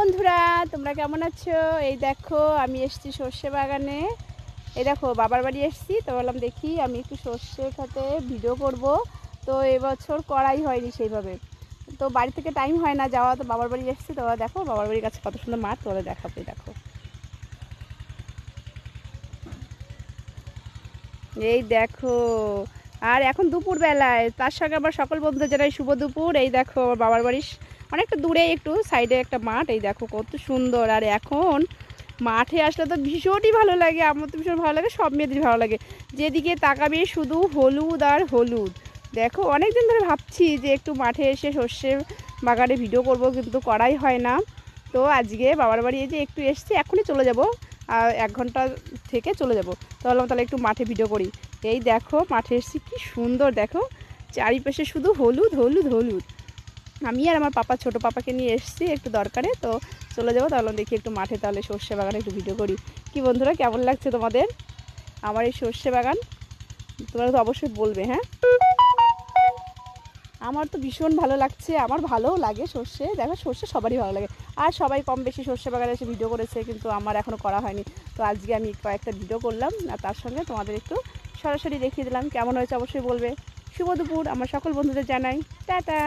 বন্ধুরা তোমরা কেমন আছো? এই দেখো আমি এসেছি সর্ষে বাগানে। এই দেখো বাবার বাড়ি এসেছি, তো বললাম দেখি আমি একটু সর্ষে খেতে ভিডিও করব। তো এবছর করাই হয়নি সেইভাবে, তো বাড়ি থেকে টাইম হয় না যাওয়া, তো বাবার বাড়ি এসেছি। তোমরা দেখো বাবার বাড়ির কাছে কত সুন্দর মাঠ, তোমরা দেখাবে। দেখো এই দেখো, আর এখন দুপুর বেলায় তার সঙ্গে আমার সকল বন্ধু জানাই শুভ দুপুর। এই দেখো আমার বাবার বাড়ির অনেকটা দূরে একটু সাইডে একটা মাঠ, এই দেখো কত সুন্দর। আর এখন মাঠে আসলে তো ভীষণই ভালো লাগে, আমার তো ভীষণ ভালো লাগে, সব মেয়েদের ভালো লাগে। যেদিকে তাকাবে শুধু হলুদ আর হলুদ। দেখো অনেক দিন ধরে ভাবছি যে একটু মাঠে এসে সর্ষে বাগানে ভিডিও করব, কিন্তু করাই হয় না। তো আজকে বাবার বাড়ি যে একটু এসছি, এখনই চলে যাব, আর 1 ঘন্টা থেকে চলে যাব। তো বললাম তাহলে একটু মাঠে ভিডিও করি। এই দেখো মাঠে এসেছি, কি সুন্দর দেখো, চারিপাশে শুধু হলুদ হলুদ হলুদ। আমি আর আমার পাপা, ছোটো পাপাকে নিয়ে এসেছি একটু দরকারে, তো চলে যাবো। তাহলে দেখি একটু মাঠে তাহলে সর্ষে বাগানে একটু ভিডিও করি। কি বন্ধুরা কেমন লাগছে তোমাদের আমার এই সর্ষে বাগান? তোমরা তো অবশ্যই বলবে। হ্যাঁ, আমার তো ভীষণ ভালো লাগছে, আমার ভালোও লাগে সর্ষে। দেখো সর্ষে সবারই ভালো লাগে, আর সবাই কম বেশি সর্ষে বাগানে এসে ভিডিও করেছে, কিন্তু আমার এখনও করা হয়নি। তো আজকে আমি কয়েকটা ভিডিও করলাম, আর তার সঙ্গে তোমাদের একটু সরাসরি দেখিয়ে দিলাম। কেমন হয়েছে অবশ্যই বলবে। শুভ দুপুর আমার সকল বন্ধুদের জানাই টাটা।